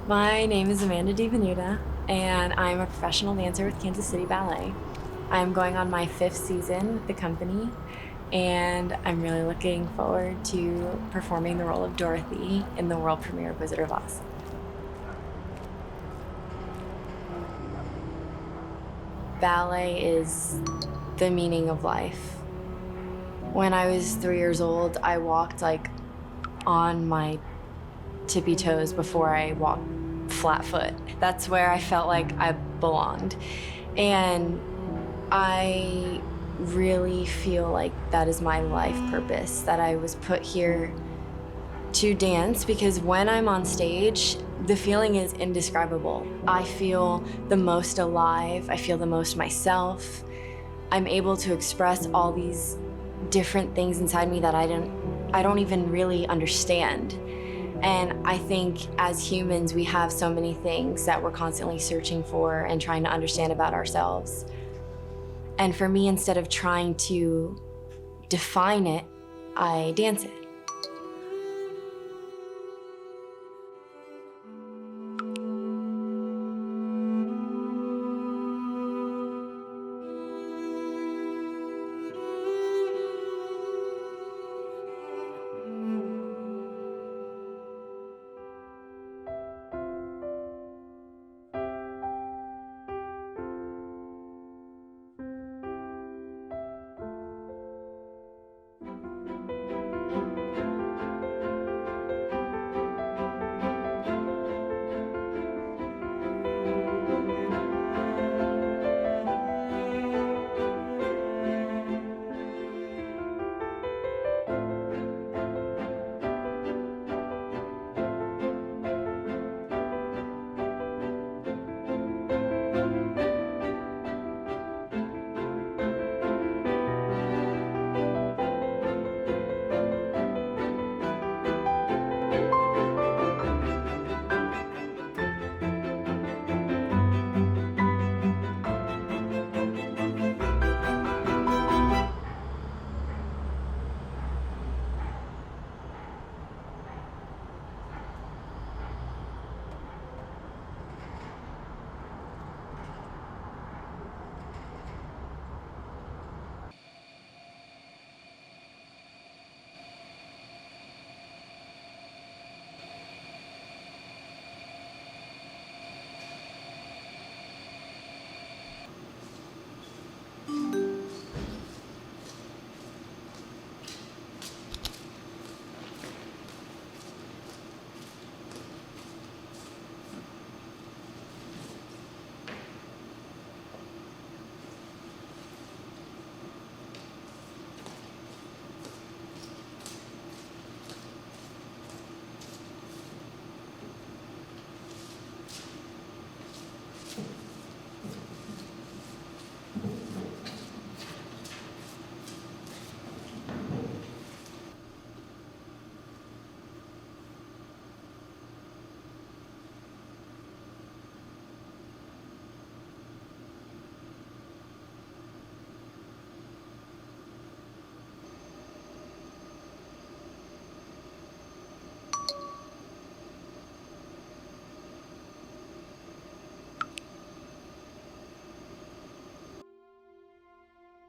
My name is Amanda DiVenuta, and I'm a professional dancer with Kansas City Ballet. I'm going on my 5th season with the company, and I'm really looking forward to performing the role of Dorothy in the world premiere of Wizard of Oz. Ballet is the meaning of life. When I was 3 years old, I walked on my tippy toes before I walked flat foot. That's where I felt like I belonged. And I really feel like that is my life purpose, that I was put here to dance, because when I'm on stage, the feeling is indescribable. I feel the most alive, I feel the most myself. I'm able to express all these different things inside me that I don't even really understand. And I think as humans, we have so many things that we're constantly searching for and trying to understand about ourselves. And for me, instead of trying to define it, I dance it.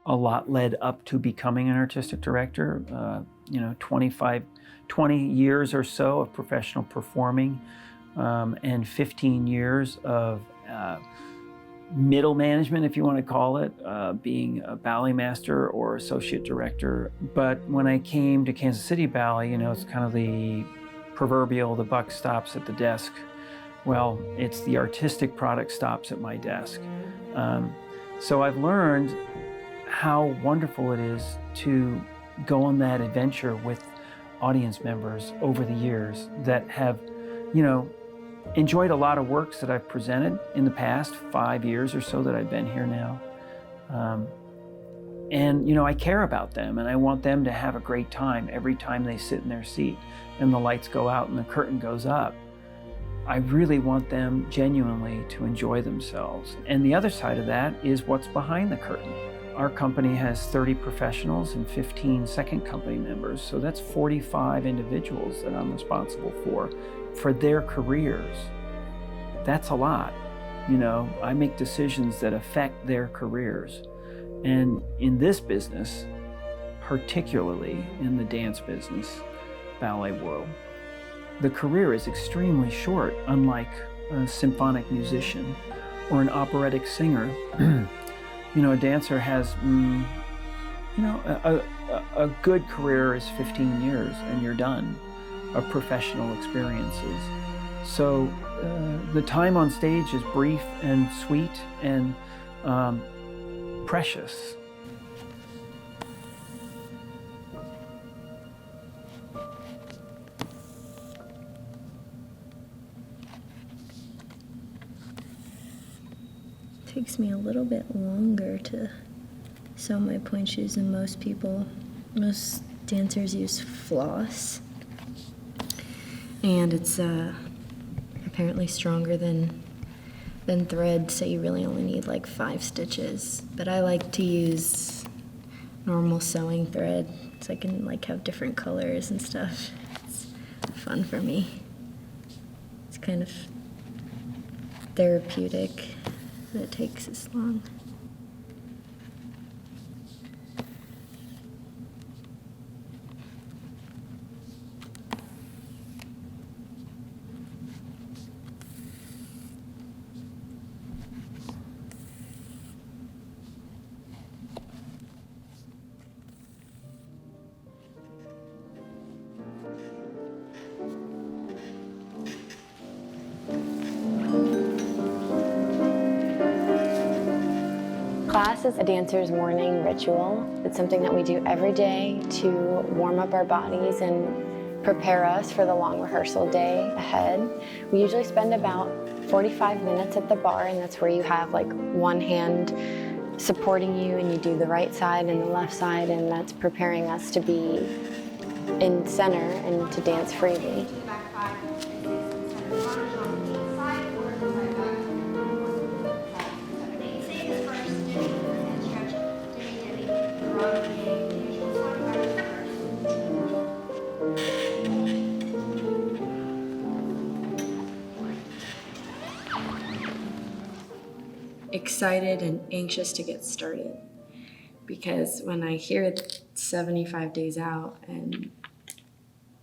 A lot led up to becoming an artistic director. 20 years or so of professional performing, and 15 years of middle management, if you want to call it, being a ballet master or associate director. But when I came to Kansas City Ballet, it's kind of the proverbial, the buck stops at the desk. Well, it's the artistic product stops at my desk. So I've learned how wonderful it is to go on that adventure with audience members over the years that have, enjoyed a lot of works that I've presented in the past 5 years or so that I've been here now. And I care about them, and I want them to have a great time every time they sit in their seat and the lights go out and the curtain goes up. I really want them genuinely to enjoy themselves. And the other side of that is what's behind the curtain. Our company has 30 professionals and 15 second company members, so that's 45 individuals that I'm responsible for their careers. that's a lot. You know, I make decisions that affect their careers. And in this business, particularly in the dance business, ballet world, the career is extremely short, unlike a symphonic musician or an operatic singer. You know, a dancer has, a good career is 15 years and you're done, of professional experiences. So the time on stage is brief and sweet and precious. Takes me a little bit longer to sew my pointe shoes than most people. Most dancers use floss, and it's apparently stronger than thread, so you really only need like 5 stitches. But I like to use normal sewing thread so I can like have different colors and stuff. It's fun for me. It's kind of therapeutic that it takes this long. Class is a dancer's morning ritual. It's something that we do every day to warm up our bodies and prepare us for the long rehearsal day ahead. We usually spend about 45 minutes at the bar, and that's where you have like one hand supporting you and you do the right side and the left side, and that's preparing us to be in center and to dance freely. Excited and anxious to get started, because when I hear 75 days out and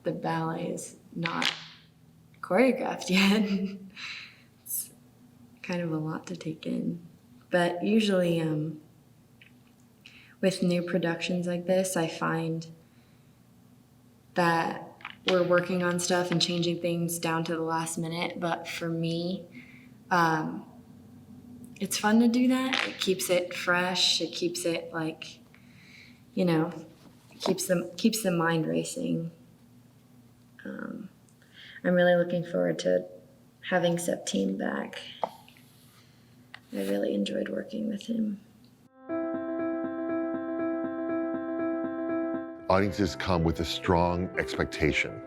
the ballet is not choreographed yet, it's kind of a lot to take in. But usually with new productions like this, I find that we're working on stuff and changing things down to the last minute. But for me, it's fun to do that. It keeps it fresh. It keeps it like, keeps the mind racing. I'm really looking forward to having Septime back. I really enjoyed working with him. Audiences come with a strong expectation.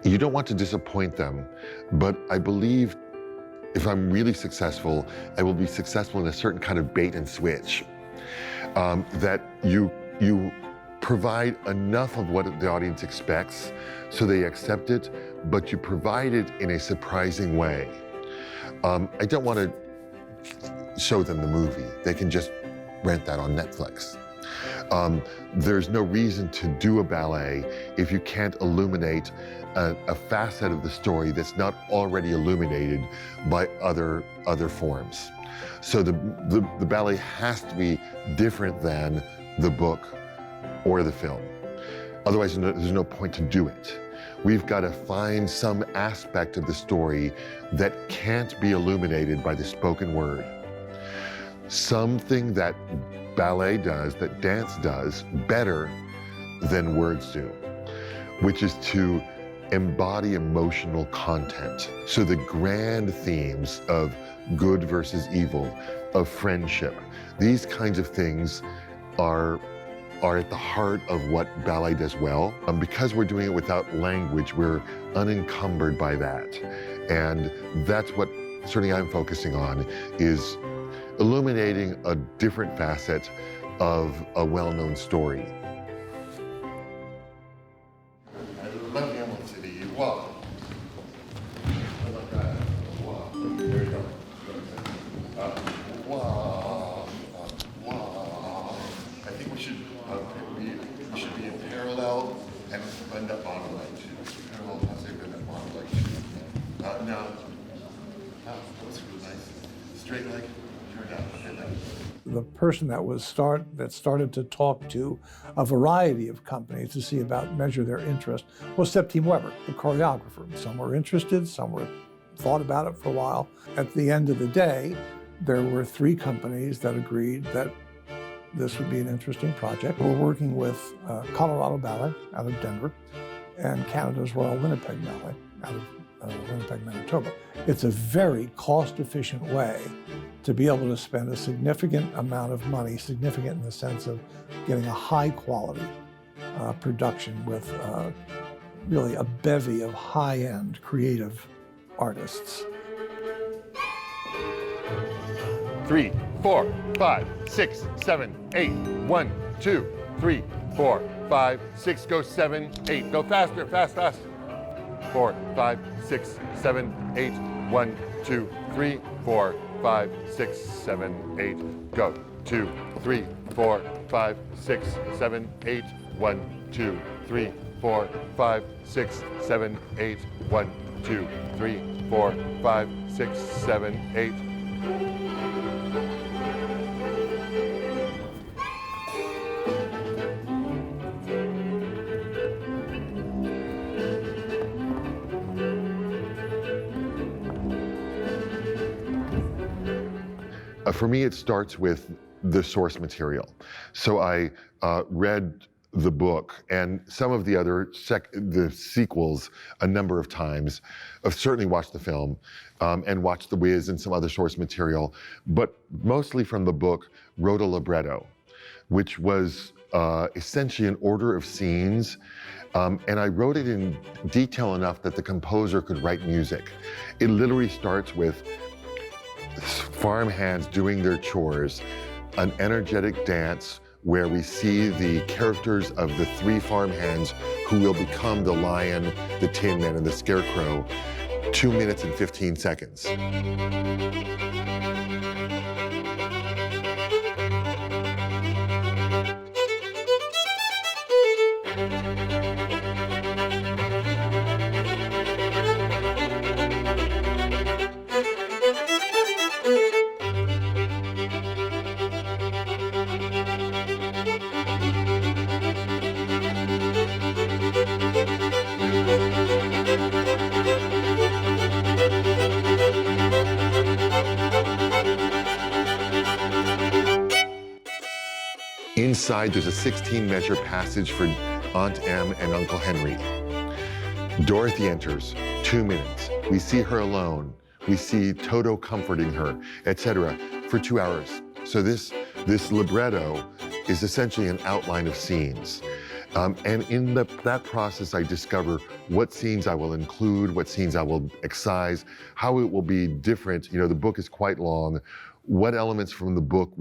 You don't want to disappoint them, but I believe if I'm really successful, I will be successful in a certain kind of bait and switch. That you provide enough of what the audience expects so they accept it, but you provide it in a surprising way. I don't want to show them the movie. They can just rent that on Netflix. There's no reason to do a ballet if you can't illuminate a facet of the story that's not already illuminated by other forms. So the ballet has to be different than the book or the film. Otherwise, there's no point to do it. We've got to find some aspect of the story that can't be illuminated by the spoken word. Something that ballet does, that dance does, better than words do, which is to embody emotional content. So the grand themes of good versus evil, of friendship, these kinds of things are at the heart of what ballet does well. Because we're doing it without language, we're unencumbered by that. And that's what certainly I'm focusing on, is illuminating a different facet of a well-known story. The person that started to talk to a variety of companies to see about measure their interest was Septime Weber, the choreographer. Some were interested, some were thought about it for a while. At the end of the day, there were 3 companies that agreed that this would be an interesting project. We're working with Colorado Ballet out of Denver and Canada's Royal Winnipeg Ballet out of Winnipeg, Manitoba. It's a very cost-efficient way to be able to spend a significant amount of money, significant in the sense of getting a high-quality production with really a bevy of high-end creative artists. 3, 4, 5, 6, 7, 8. 1, 2, 3, 4, 5, 6. Go 7, 8. Go faster, fast, fast. 4, 5, 6, 7, 8. 1, 2, 3, 4, 5, 6, 7, 8. Go. 2, 3, 4, 5, 6, 7, 8. 1, 2, 3, 4, 5, 6, 7, 8. 1, 2, 3, 4, 5, 6, 7, 8. For me, it starts with the source material. So I read the book and some of the other the sequels a number of times. I've certainly watched the film and watched The Wiz and some other source material, but mostly from the book, wrote a libretto, which was essentially an order of scenes. And I wrote it in detail enough that the composer could write music. It literally starts with farmhands doing their chores, an energetic dance where we see the characters of the 3 farmhands who will become the lion, the Tin Man, and the Scarecrow, 2 minutes and 15 seconds. Inside, there's a 16-measure passage for Aunt Em and Uncle Henry. Dorothy enters, 2 minutes. We see her alone. We see Toto comforting her, etc., for 2 hours. So this libretto is essentially an outline of scenes. And in that process, I discover what scenes I will include, what scenes I will excise, how it will be different. You know, the book is quite long. What elements from the book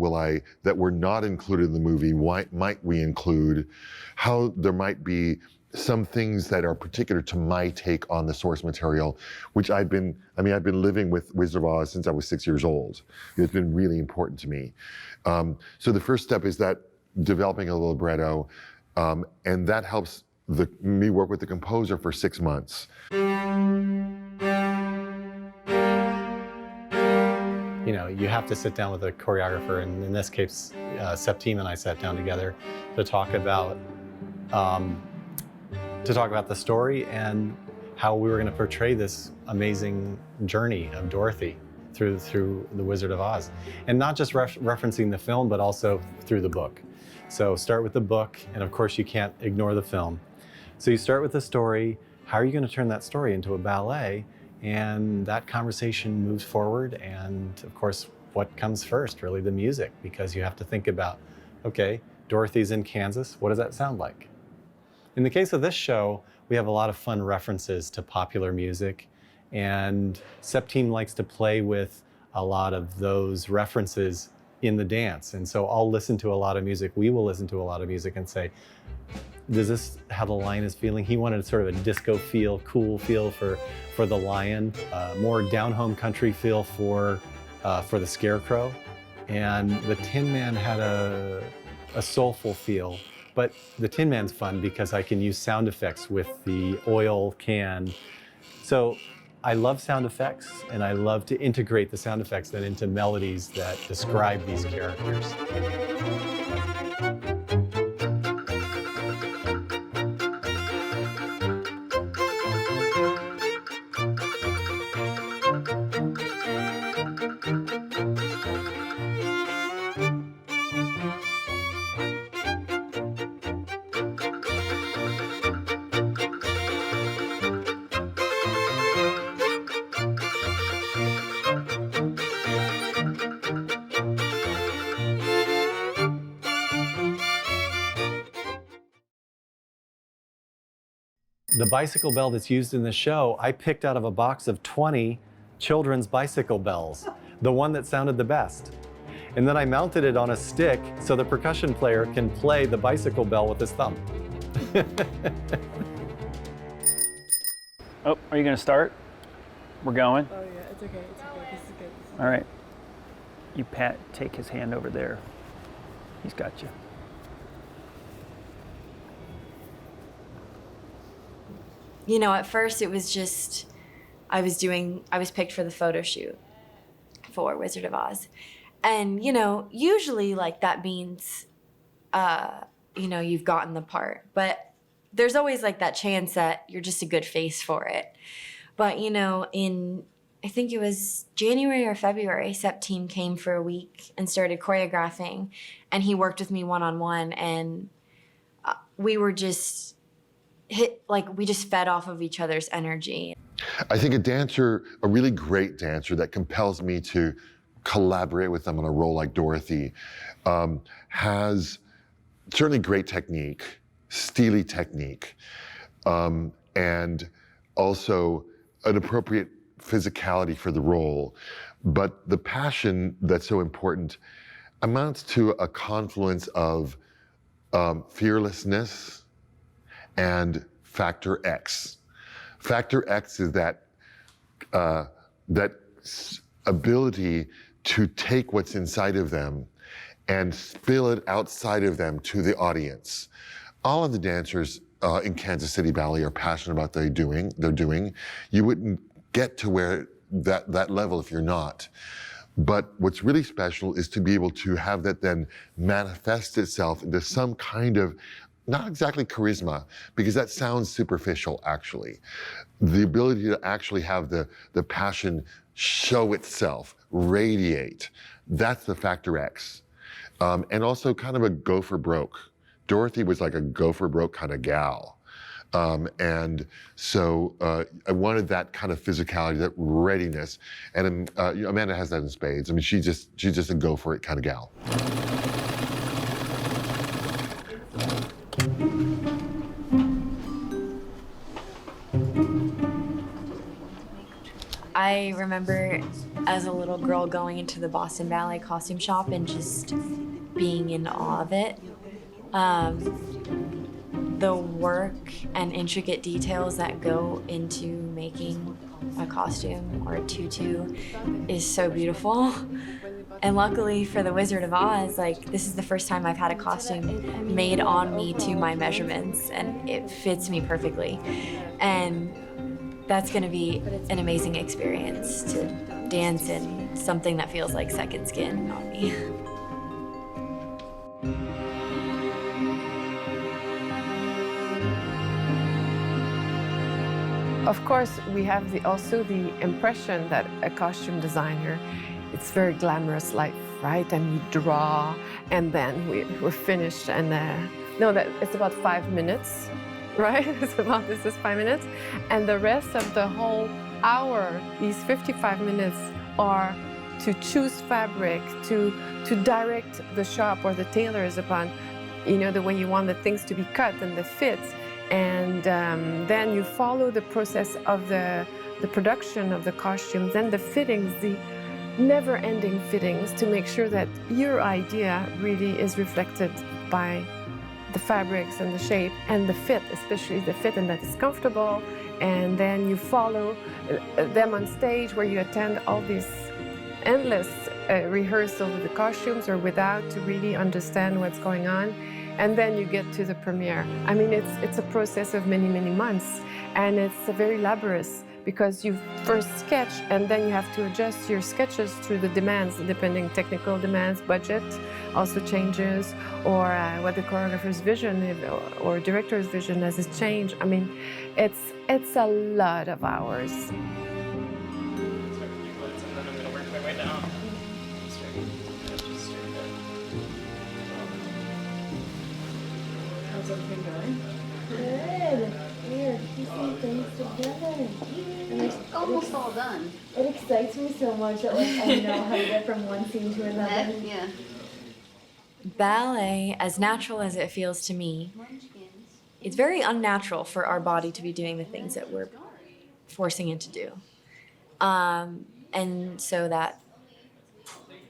that were not included in the movie, might we include? How there might be some things that are particular to my take on the source material, which I've been living with Wizard of Oz since I was 6 years old. It's been really important to me. So the first step is that developing a libretto, and that helps me work with the composer for 6 months. You know, you have to sit down with a choreographer, and in this case, Septime and I sat down together to talk about the story and how we were going to portray this amazing journey of Dorothy through The Wizard of Oz, and not just referencing the film, but also through the book. So start with the book, and of course you can't ignore the film. So you start with the story. How are you going to turn that story into a ballet? And that conversation moves forward, and of course, what comes first? Really the music, because you have to think about, okay, Dorothy's in Kansas, what does that sound like? In the case of this show, we have a lot of fun references to popular music, and Septime likes to play with a lot of those references in the dance. And so I'll listen to a lot of music, we will listen to a lot of music and say, does this how the lion is feeling? He wanted sort of a disco feel, cool feel for the lion, more down-home country feel for the Scarecrow. And the Tin Man had a soulful feel. But the Tin Man's fun because I can use sound effects with the oil can. So I love sound effects, and I love to integrate the sound effects then into melodies that describe these characters. The bicycle bell that's used in the show, I picked out of a box of 20 children's bicycle bells, the one that sounded the best. And then I mounted it on a stick so the percussion player can play the bicycle bell with his thumb. Oh, are you going to start? We're going? Oh yeah, it's okay. It's okay. This is good. All right. You take his hand over there. He's got you. You know, at first it was just, I was picked for the photo shoot for Wizard of Oz. And, you know, usually like that means, you know, you've gotten the part. But there's always like that chance that you're just a good face for it. But, you know, I think it was January or February, Septeem came for a week and started choreographing. And he worked with me one-on-one. And we were just, we just fed off of each other's energy. I think a really great dancer that compels me to collaborate with them on a role like Dorothy has certainly great technique, steely technique, and also an appropriate physicality for the role. But the passion that's so important amounts to a confluence of fearlessness and Factor X. Factor X is that ability to take what's inside of them and spill it outside of them to the audience. All of the dancers in Kansas City Ballet are passionate about what they're doing. You wouldn't get to where that level if you're not. But what's really special is to be able to have that then manifest itself into some kind of, not exactly charisma, because that sounds superficial actually. The ability to actually have the passion show itself, radiate, that's the Factor X. And also kind of a go for broke. Dorothy was like a go for broke kind of gal. And so I wanted that kind of physicality, that readiness. And Amanda has that in spades. I mean, she's just a go for it kind of gal. I remember as a little girl going into the Boston Ballet costume shop and just being in awe of it. The work and intricate details that go into making a costume or a tutu is so beautiful. And luckily for the Wizard of Oz, like, this is the first time I've had a costume made on me to my measurements, and it fits me perfectly. And that's gonna be an amazing experience to dance in something that feels like second skin on me. Of course, we have also the impression that a costume designer, it's very glamorous life, right? And we draw, and then we're finished. And no, that it's about 5 minutes, right? This is 5 minutes, and the rest of the whole hour, these 55 minutes, are to choose fabric, to direct the shop or the tailors upon, you know, the way you want the things to be cut and the fits. And then you follow the process of the production of the costumes and the fittings, the never-ending fittings, to make sure that your idea really is reflected by the fabrics and the shape and the fit, especially the fit, and that is comfortable. And then you follow them on stage, where you attend all these endless rehearsals with the costumes or without, to really understand what's going on. And then you get to the premiere. I mean, it's a process of many, many months, and it's very laborious, because you first sketch and then you have to adjust your sketches to the demands, depending technical demands, budget also changes, or what the choreographer's vision or director's vision has changed. I mean, it's a lot of hours. How's everything going? Good. We're piecing things together. And Almost all done. it excites me so much that like I know how to get from one scene to another. Yeah. Ballet, as natural as it feels to me, it's very unnatural for our body to be doing the things that we're forcing it to do. And so that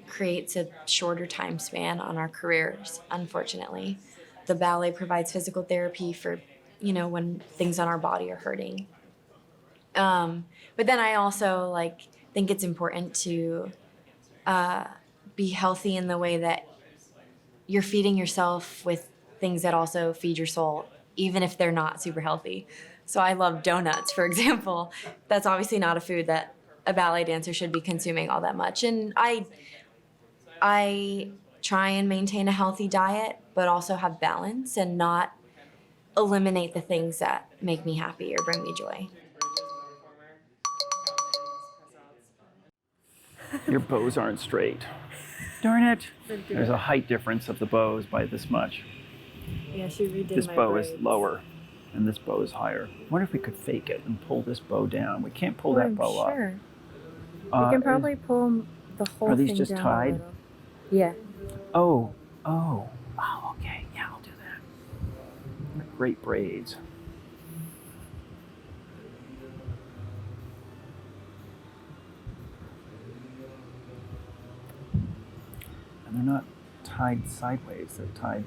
creates a shorter time span on our careers, unfortunately. The ballet provides physical therapy for, when things on our body are hurting. But then I also think it's important to be healthy in the way that you're feeding yourself with things that also feed your soul, even if they're not super healthy. So I love donuts, for example. That's obviously not a food that a ballet dancer should be consuming all that much. And I try and maintain a healthy diet, but also have balance and not eliminate the things that make me happy or bring me joy. Your bows aren't straight. Darn it. There's a height difference of the bows by this much. Yeah, she redid This bow is lower and this bow is higher. I wonder if we could fake it and pull this bow down. We can't pull that bow up. Sure. We can probably pull the whole Are these thing just down a tied? little. Yeah. Oh, okay. Yeah, I'll do that. What great braids. And they're not tied sideways, they're tied.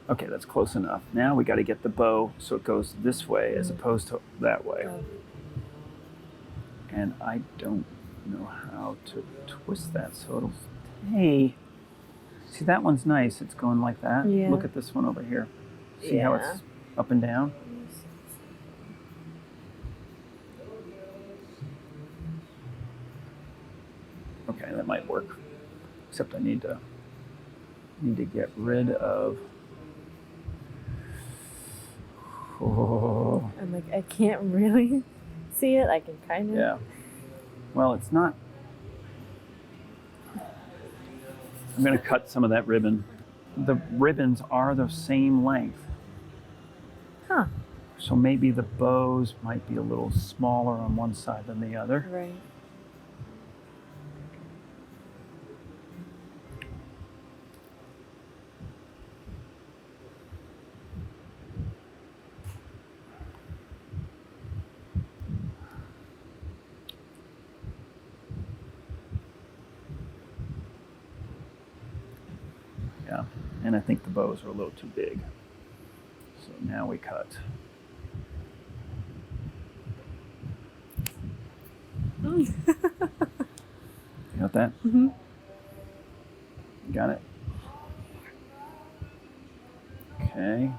Okay, that's close enough. Now we got to get the bow so it goes this way as opposed to that way. And I don't know how to twist that so it'll stay. See, that one's nice. It's going like that. Yeah. Look at this one over here. See how it's up and down? Okay, that might work. Except I need to get rid of. Oh. I'm like, I can't really see it. I can kind of. Yeah. Well, it's not. I'm going to cut some of that ribbon. The ribbons are the same length. Huh. So maybe the bows might be a little smaller on one side than the other. Right. Yeah, and I think the bows are a little too big. So now we cut. You got that? Mm-hmm. Got it? Okay.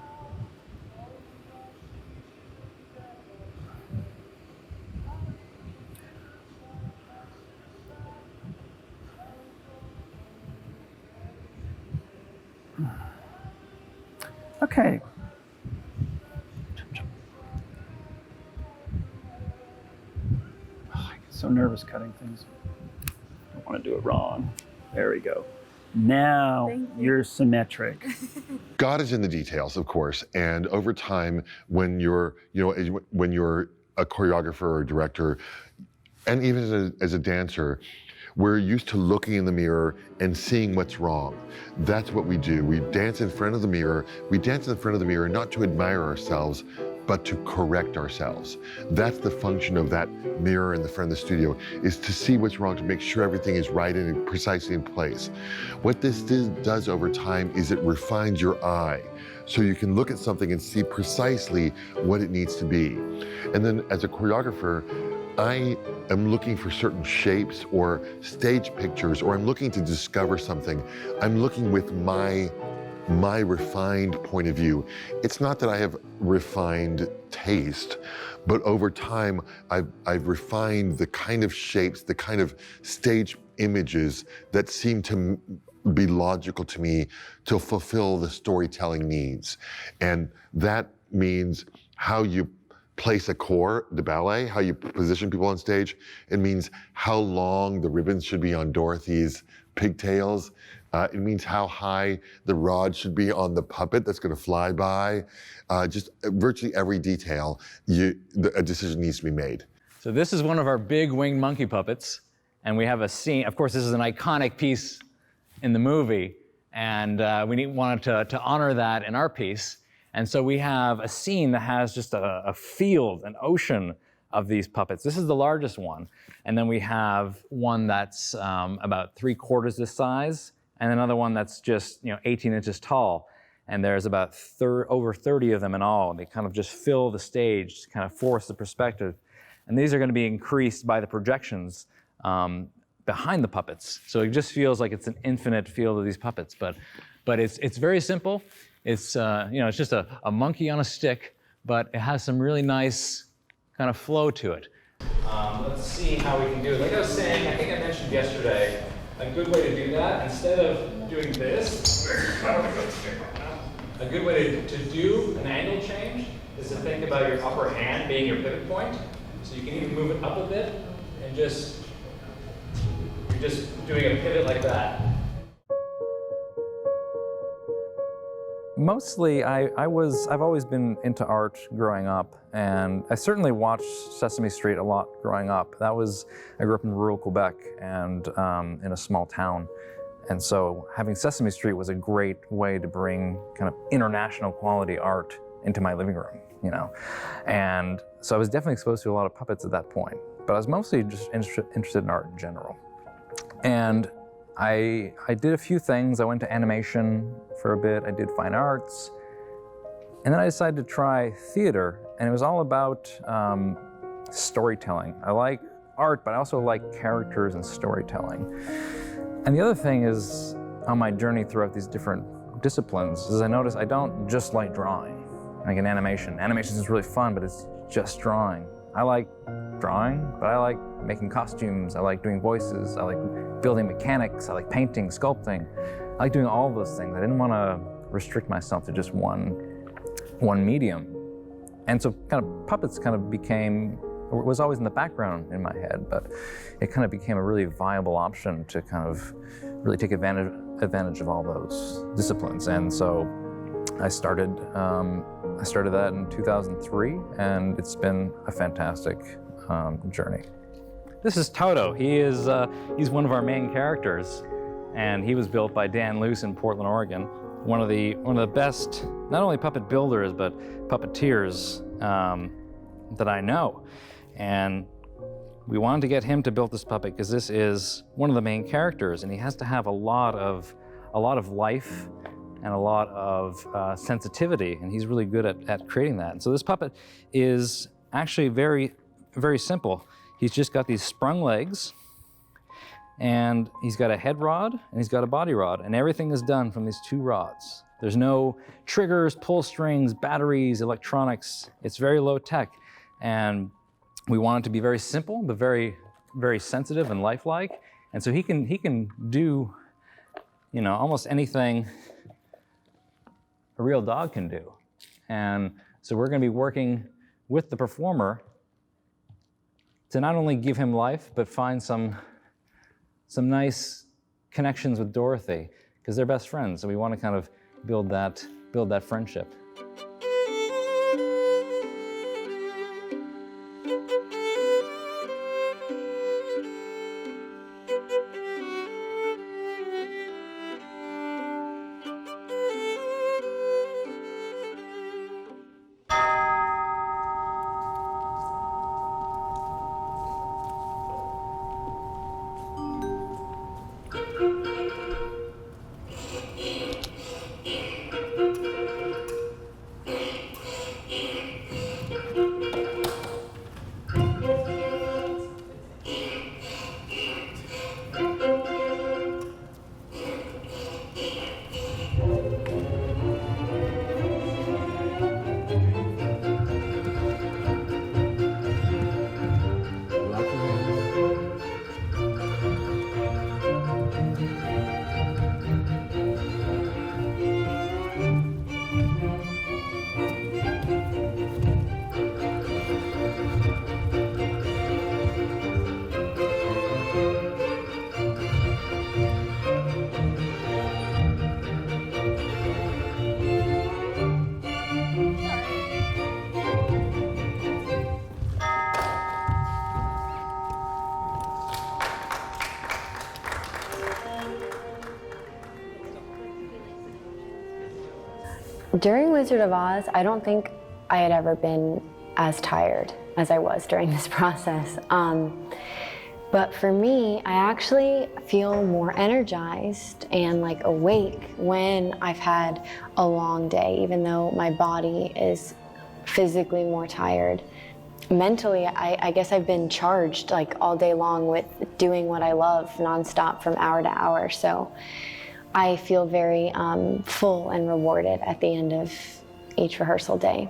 Okay. Oh, I get so nervous cutting things. Don't want to do it wrong. There we go. Now Thank you. you're symmetric. God is in the details, of course, and over time, when you're a choreographer or a director, and even as a dancer, we're used to looking in the mirror and seeing what's wrong. That's what we do. We dance in front of the mirror. We dance in front of the mirror not to admire ourselves, but to correct ourselves. That's the function of that mirror in the front of the studio, is to see what's wrong, to make sure everything is right and precisely in place. What this does over time is it refines your eye, so you can look at something and see precisely what it needs to be. And then as a choreographer, I am looking for certain shapes or stage pictures, or I'm looking to discover something. I'm looking with my refined point of view. It's not that I have refined taste, but over time, I've refined the kind of shapes, the kind of stage images that seem to be logical to me to fulfill the storytelling needs. And that means how you place a corps de ballet, how you position people on stage. It means how long the ribbons should be on Dorothy's pigtails. It means how high the rod should be on the puppet that's going to fly by. Just virtually every detail, a decision needs to be made. So this is one of our big winged monkey puppets, and we have a scene. Of course, this is an iconic piece in the movie, and we wanted to honor that in our piece. And so we have a scene that has just a field, an ocean of these puppets. This is the largest one. And then we have one that's about 3/4 this size, and another one that's just 18 inches tall. And there's about over 30 of them in all. They kind of just fill the stage, kind of force the perspective. And these are going to be increased by the projections behind the puppets. So it just feels like it's an infinite field of these puppets. But it's very simple. It's it's just a monkey on a stick, but it has some really nice kind of flow to it. Let's see how we can do it. Like I was saying, I think I mentioned yesterday, a good way to do that, instead of doing this, a good way to do an angle change is to think about your upper hand being your pivot point. So you can even move it up a bit and you're just doing a pivot like that. Mostly, I've always been into art growing up, and I certainly watched Sesame Street a lot growing up. I grew up in rural Quebec and in a small town, and so having Sesame Street was a great way to bring kind of international quality art into my living room, And so I was definitely exposed to a lot of puppets at that point, but I was mostly just interested in art in general. And I did a few things. I went to animation for a bit. I did fine arts. And then I decided to try theater. And it was all about storytelling. I like art, but I also like characters and storytelling. And the other thing is, on my journey throughout these different disciplines, is I noticed I don't just like drawing, like in animation. Animation is really fun, but it's just drawing. I like drawing, but I like making costumes. I like doing voices. I like building mechanics. I like painting, sculpting. I like doing all of those things. I didn't want to restrict myself to just one medium. And so kind of puppets kind of was always in the background in my head, but it kind of became a really viable option to kind of really take advantage of all those disciplines. And so I started that in 2003, and it's been a fantastic journey. This is Toto. He's one of our main characters, and he was built by Dan Luce in Portland, Oregon. One of the best, not only puppet builders, but puppeteers that I know. And we wanted to get him to build this puppet because this is one of the main characters, and he has to have a lot of life and a lot of sensitivity, and he's really good at creating that. And so this puppet is actually very, very simple. He's just got these sprung legs, and he's got a head rod, and he's got a body rod, and everything is done from these two rods. There's no triggers, pull strings, batteries, electronics. It's very low tech, and we want it to be very simple, but very, very sensitive and lifelike. And so he can do, almost anything a real dog can do. And so we're going to be working with the performer to not only give him life, but find some nice connections with Dorothy, because they're best friends, and we want to kind of build that friendship. During Wizard of Oz, I don't think I had ever been as tired as I was during this process. But for me, I actually feel more energized and like awake when I've had a long day, even though my body is physically more tired. Mentally, I guess I've been charged like all day long with doing what I love nonstop from hour to hour. So I feel very full and rewarded at the end of each rehearsal day.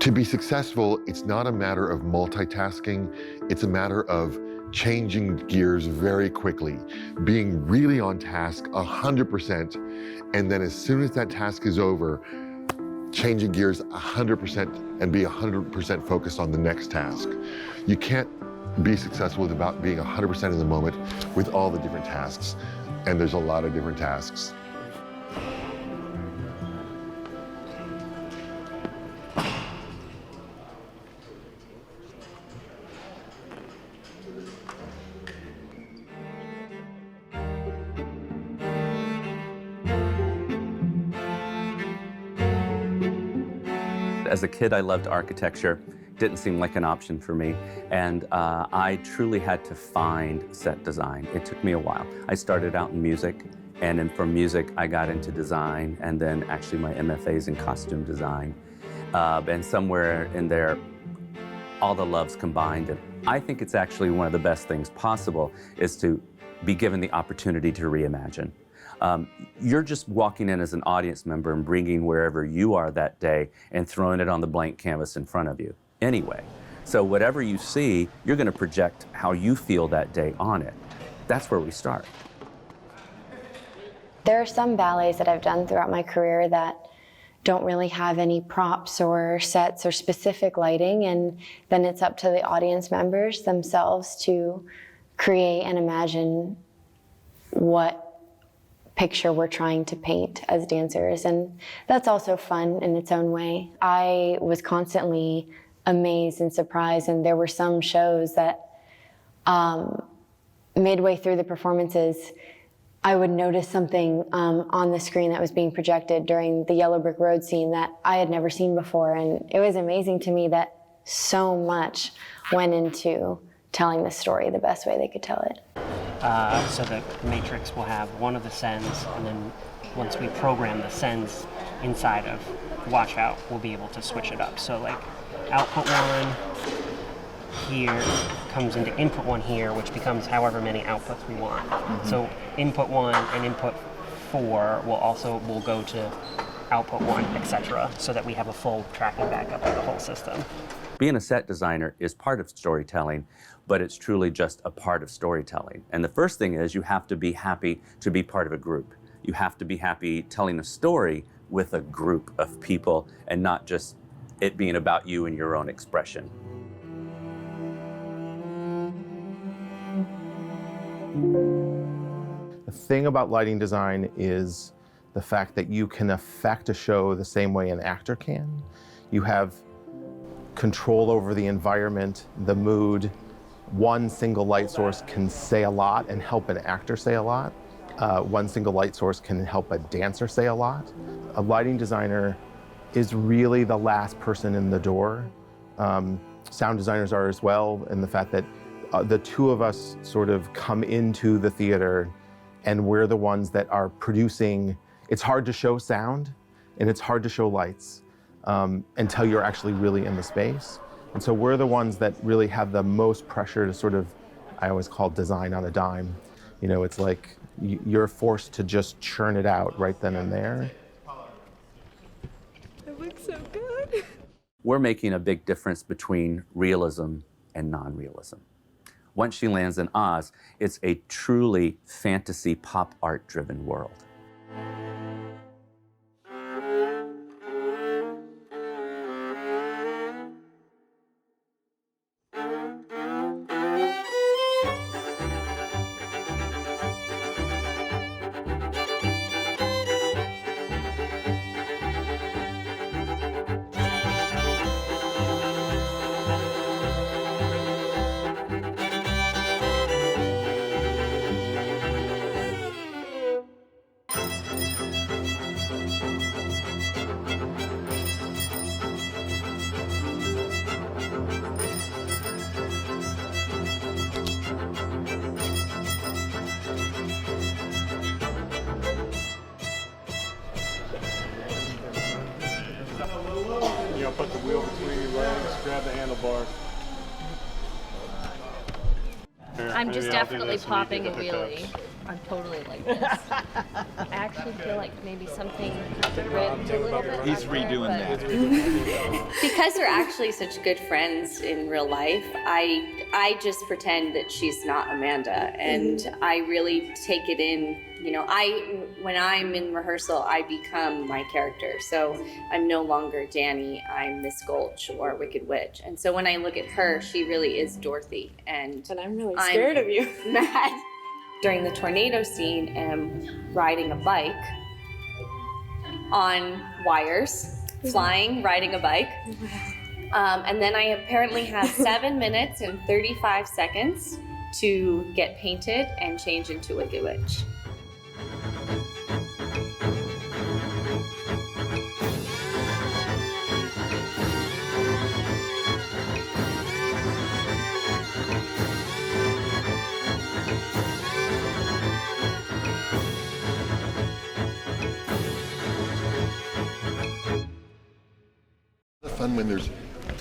To be successful, it's not a matter of multitasking, it's a matter of changing gears very quickly, being really on task 100%, and then as soon as that task is over, changing gears 100% and be 100% focused on the next task. You can't be successful without being 100% in the moment with all the different tasks, and there's a lot of different tasks. As a kid, I loved architecture. Didn't seem like an option for me. And I truly had to find set design. It took me a while. I started out in music, and then from music, I got into design, and then actually my MFA's in costume design. And somewhere in there, all the loves combined. And I think it's actually one of the best things possible is to be given the opportunity to reimagine. You're just walking in as an audience member and bringing wherever you are that day and throwing it on the blank canvas in front of you anyway. So whatever you see, you're going to project how you feel that day on it. That's where we start. There are some ballets that I've done throughout my career that don't really have any props or sets or specific lighting, and then it's up to the audience members themselves to create and imagine what picture we're trying to paint as dancers, and that's also fun in its own way. I was constantly amazed and surprised, and there were some shows that midway through the performances, I would notice something on the screen that was being projected during the Yellow Brick Road scene that I had never seen before, and it was amazing to me that so much went into telling the story the best way they could tell it. So the matrix will have one of the sends, and then once we program the sends inside of Watch Out, we'll be able to switch it up. So like output 1 here comes into input 1 here, which becomes however many outputs we want. Mm-hmm. So input 1 and input 4 will go to output 1, etc., so that we have a full tracking backup of the whole system. Being a set designer is part of storytelling, but it's truly just a part of storytelling. And the first thing is you have to be happy to be part of a group. You have to be happy telling a story with a group of people and not just it being about you and your own expression. The thing about lighting design is the fact that you can affect a show the same way an actor can. You have control over the environment, the mood. One single light source can say a lot and help an actor say a lot. One single light source can help a dancer say a lot. A lighting designer is really the last person in the door. Sound designers are as well, in the fact that the two of us sort of come into the theater and we're the ones that are producing. It's hard to show sound and it's hard to show lights until you're actually really in the space. And so we're the ones that really have the most pressure to sort of, I always call design on a dime. You know, it's like you're forced to just churn it out right then and there. It looks so good. We're making a big difference between realism and non-realism. Once she lands in Oz, it's a truly fantasy pop art driven world. I'll put the wheel between your legs, grab the handlebars. I'm just definitely popping a wheelie. I'm totally like this. I actually feel like maybe something ripped a little bit. He's redoing that. Because we're actually such good friends in real life, I just pretend that she's not Amanda, and I really take it in. You know, when I'm in rehearsal, I become my character. So I'm no longer Danny, I'm Miss Gulch or Wicked Witch. And so when I look at her, she really is Dorothy. And I'm really scared of you. Mad. During the tornado scene, am riding a bike on wires, flying, riding a bike. And then I apparently have 7 minutes and 35 seconds to get painted and change into Wicked Witch. Fun when there's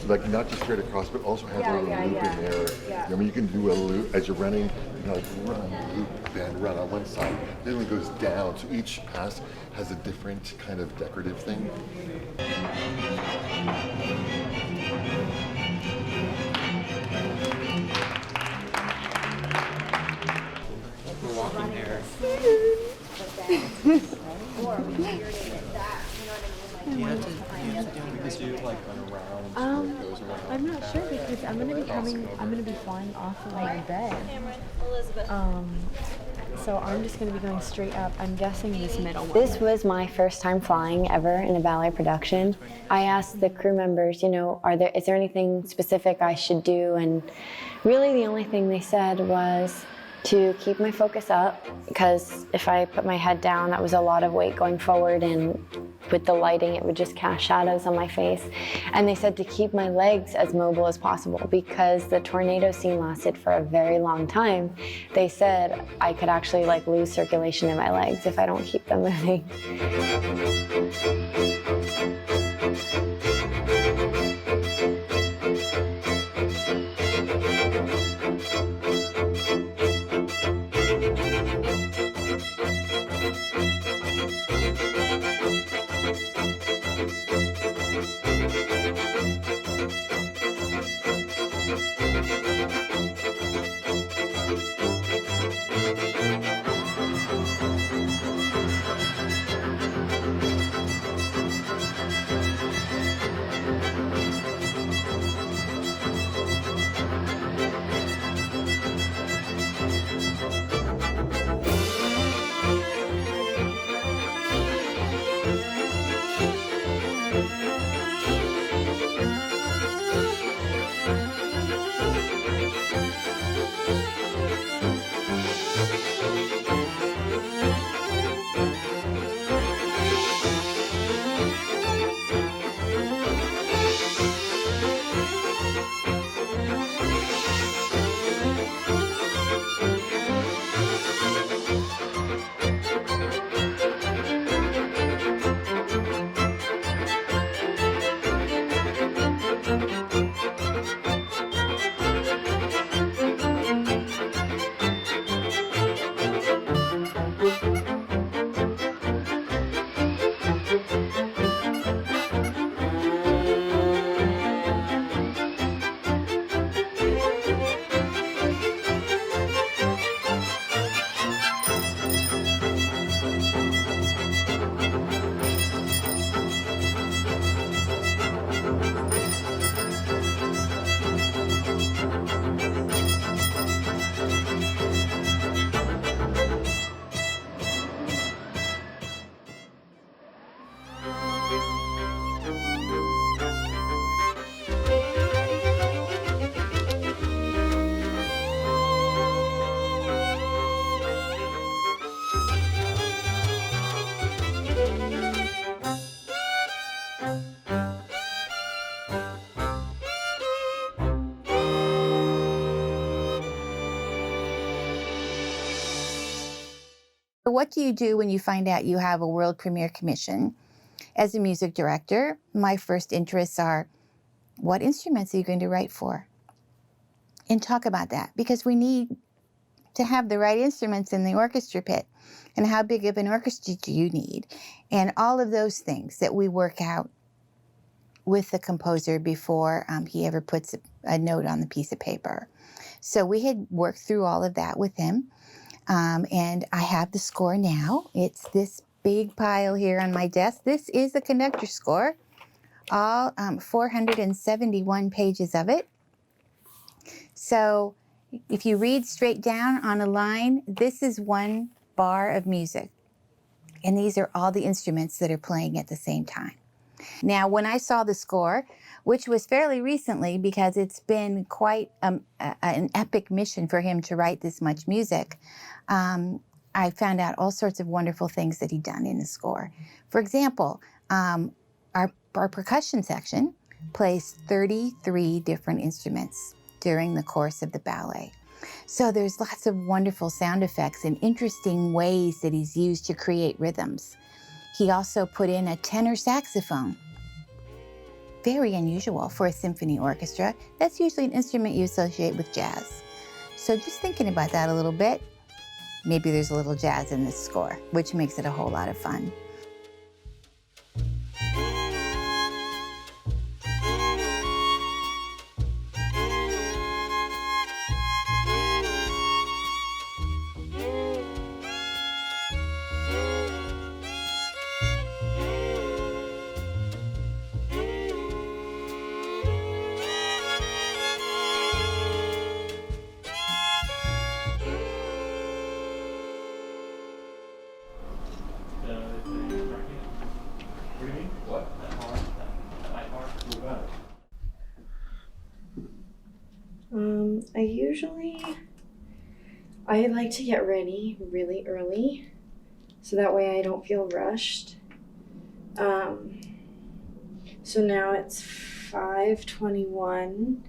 like not just straight across, but also has a little loop in there. I mean, you can do a loop as you're running. You know, like run, loop, bend, run on one side. Then it goes down. So each pass has a different kind of decorative thing. We're walking there. You have to do like an around. I'm not sure because I'm gonna be flying off of my bed. So I'm just gonna be going straight up. I'm guessing this middle one. This was my first time flying ever in a ballet production. I asked the crew members, you know, is there anything specific I should do? And really the only thing they said was to keep my focus up, because if I put my head down, that was a lot of weight going forward, and with the lighting, it would just cast shadows on my face. And they said to keep my legs as mobile as possible, because the tornado scene lasted for a very long time. They said I could actually like lose circulation in my legs if I don't keep them moving. What do you do when you find out you have a world premiere commission? As a music director, my first interests are, what instruments are you going to write for? And talk about that, because we need to have the right instruments in the orchestra pit. And how big of an orchestra do you need? And all of those things that we work out with the composer before he ever puts a note on the piece of paper. So we had worked through all of that with him. And I have the score now. It's this big pile here on my desk. This is the conductor score, all 471 pages of it. So if you read straight down on a line, this is one bar of music. And these are all the instruments that are playing at the same time. Now, when I saw the score, which was fairly recently because it's been quite an epic mission for him to write this much music, I found out all sorts of wonderful things that he'd done in the score. For example, our percussion section plays 33 different instruments during the course of the ballet. So there's lots of wonderful sound effects and interesting ways that he's used to create rhythms. He also put in a tenor saxophone. Very unusual for a symphony orchestra. That's usually an instrument you associate with jazz. So just thinking about that a little bit, maybe there's a little jazz in this score, which makes it a whole lot of fun. I like to get ready really early, so that way I don't feel rushed. So now it's 5:21.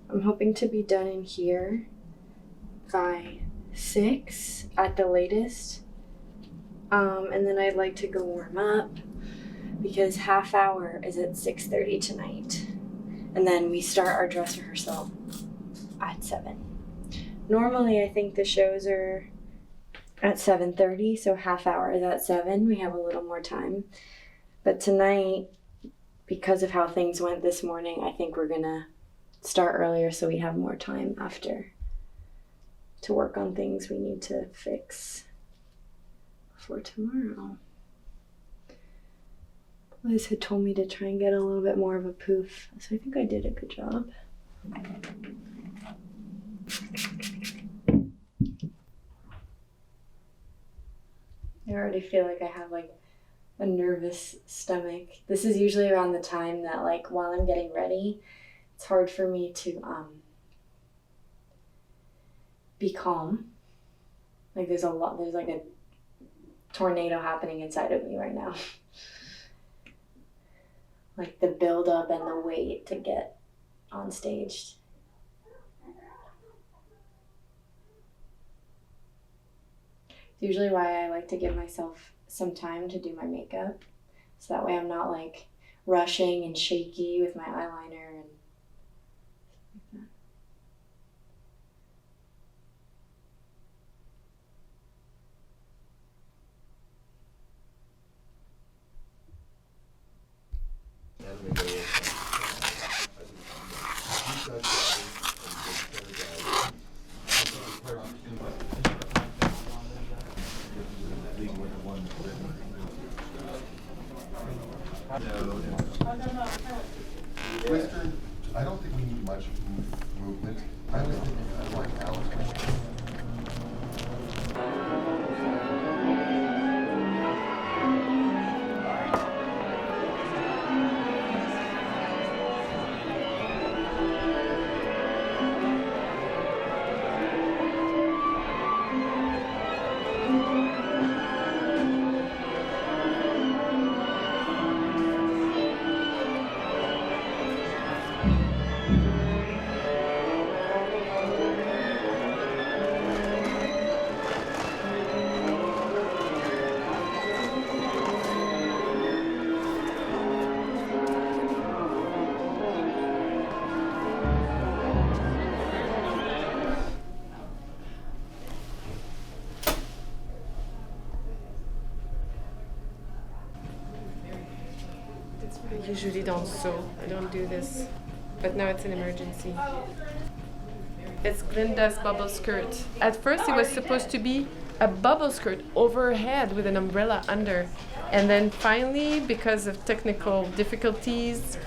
I'm hoping to be done in here by 6 at the latest. And then I'd like to go warm up because half hour is at 6:30 tonight. And then we start our dress rehearsal at 7. Normally, I think the shows are at 7:30, so half hour is at 7. We have a little more time. But tonight, because of how things went this morning, I think we're gonna start earlier so we have more time after to work on things we need to fix for tomorrow. Liz had told me to try and get a little bit more of a poof, so I think I did a good job. I already feel like I have like a nervous stomach. This is usually around the time that like while I'm getting ready, it's hard for me to be calm. Like there's like a tornado happening inside of me right now. Like the build up and the wait to get on stage. It's usually why I like to give myself some time to do my makeup, so that way I'm not like rushing and shaky with my eyeliner and Western, I don't think we need much movement. I was thinking of like Alice. I usually don't sew. I don't do this. But now it's an emergency. It's Glinda's bubble skirt. At first it was supposed to be a bubble skirt over her head with an umbrella under. And then finally, because of technical difficulties,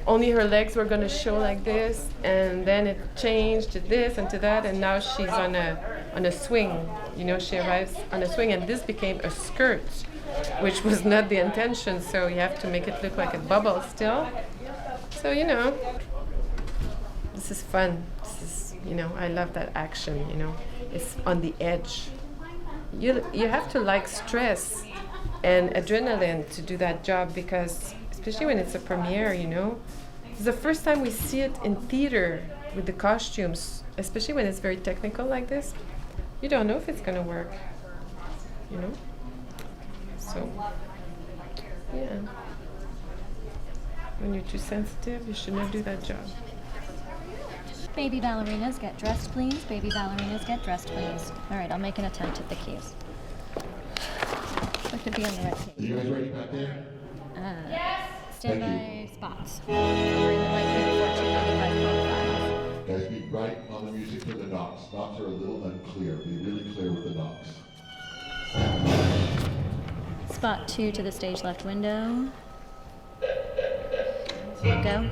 only her legs were going to show like this. And then it changed to this and to that. And now she's on a swing. You know, she arrives on a swing. And this became a skirt, which was not the intention. So you have to make it look like a bubble still. So, you know, this is fun. This is, you know, I love that action, you know. It's on the edge. You have to like stress and adrenaline to do that job because, especially when it's a premiere, you know. It's the first time we see it in theater with the costumes, especially when it's very technical like this. You don't know if it's going to work, you know. So, yeah. When you're too sensitive, you should not do that job. Baby ballerinas, get dressed, please. Baby ballerinas, get dressed, please. All right, I'll make an attempt at the cues. Look to be on the right page. Are you guys ready back there? Yes. Standby spots. Guys, be right on the music for the knocks. Knocks are a little unclear. Be really clear with the knocks. Spot 2 to the stage left window. Go.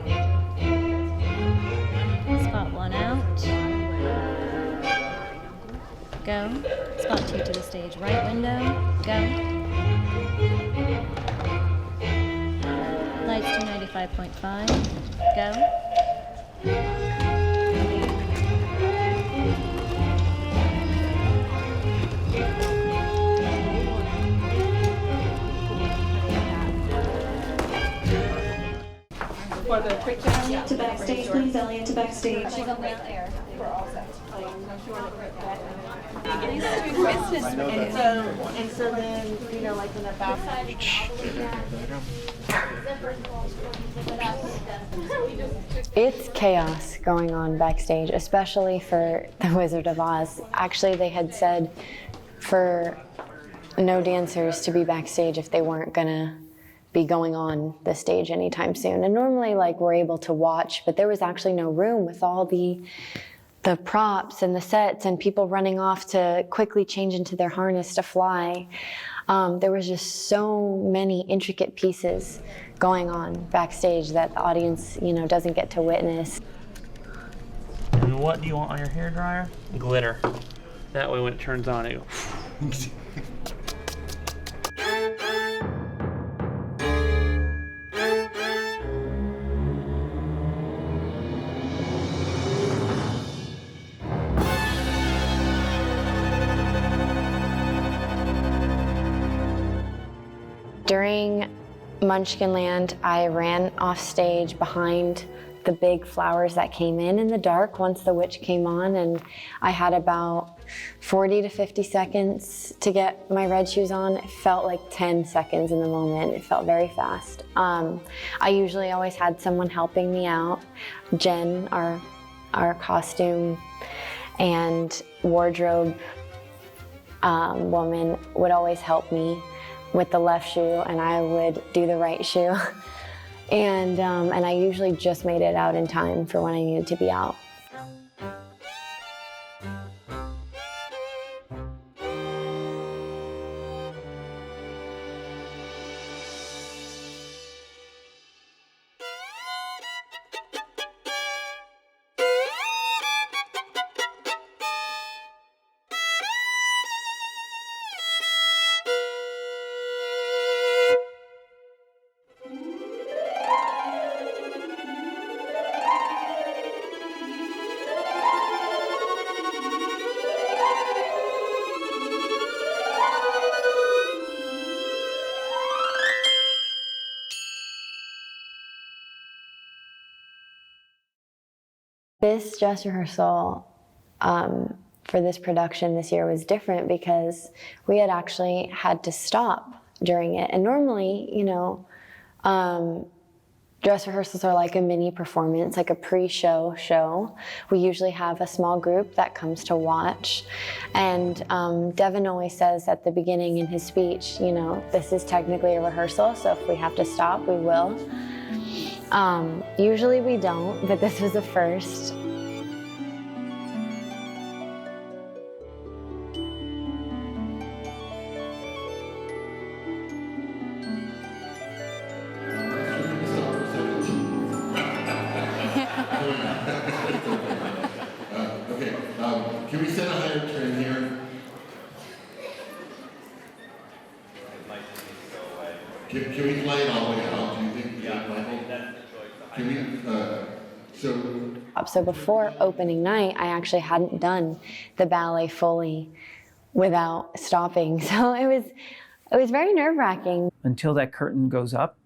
Spot 1 out. Go. Spot 2 to the stage right window. Go. Lights to 95.5. Go. For the quick Elliot to backstage, please. Elliot to backstage. And so then, you know, like in the back. It's chaos going on backstage, especially for The Wizard of Oz. Actually, they had said for no dancers to be backstage if they weren't gonna be going on the stage anytime soon. And normally, like, we're able to watch, but there was actually no room with all the props and the sets and people running off to quickly change into their harness to fly. There was just so many intricate pieces going on backstage that the audience, you know, doesn't get to witness. And what do you want on your hairdryer? Glitter. That way when it turns on, it goes. During Munchkinland, I ran off stage behind the big flowers that came in the dark once the witch came on, and I had about 40 to 50 seconds to get my red shoes on. It felt like 10 seconds in the moment. It felt very fast. I usually always had someone helping me out. Jen, our costume and wardrobe woman, would always help me with the left shoe, and I would do the right shoe. And I usually just made it out in time for when I needed to be out. This dress rehearsal for this production this year was different because we had actually had to stop during it. And normally, you know, dress rehearsals are like a mini performance, like a pre-show show. We usually have a small group that comes to watch. And Devin always says at the beginning in his speech, you know, this is technically a rehearsal, so if we have to stop, we will. Usually we don't, but this was a first. Okay, can we set a higher turn here? Can we play it all the way out, do you think, Michael? Can we, So before opening night, I actually hadn't done the ballet fully without stopping. So it was very nerve-wracking. Until that curtain goes up,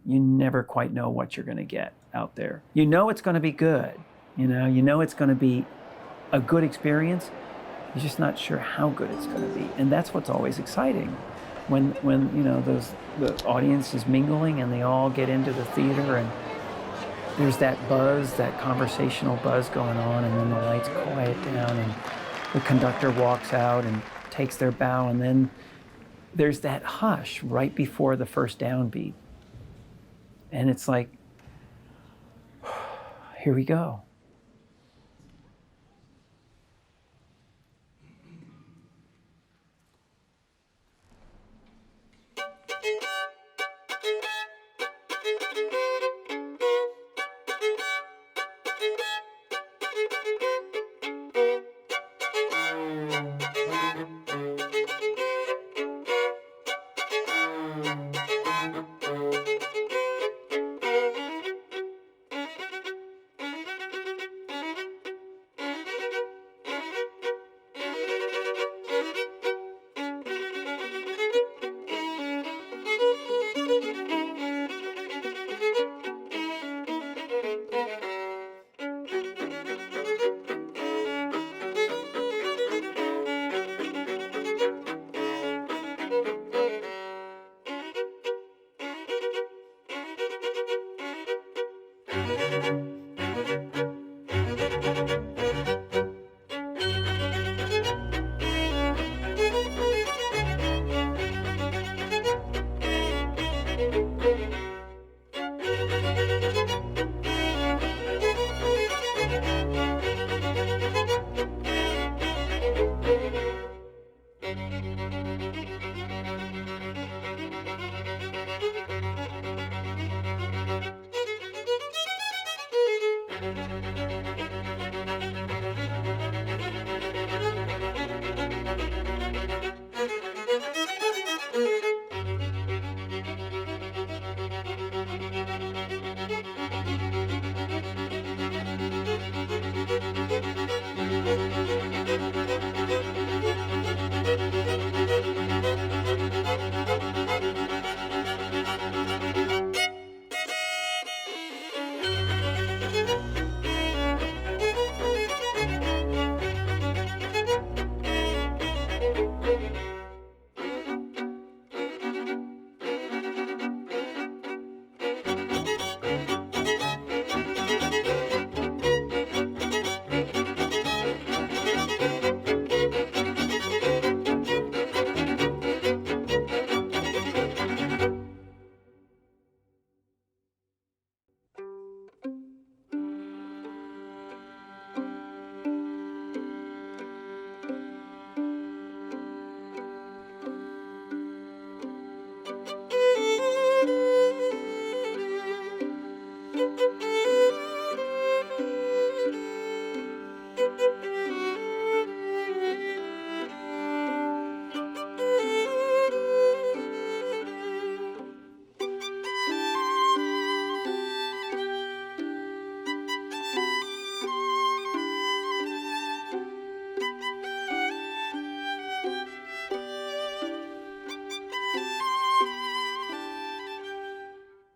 you never quite know what you're going to get out there. You know it's going to be good. You know it's going to be a good experience. You're just not sure how good it's going to be. And that's what's always exciting. When the audience is mingling and they all get into the theater and there's that buzz, that conversational buzz going on, and then the lights quiet down and the conductor walks out and takes their bow, and then there's that hush right before the first downbeat. And it's like, here we go.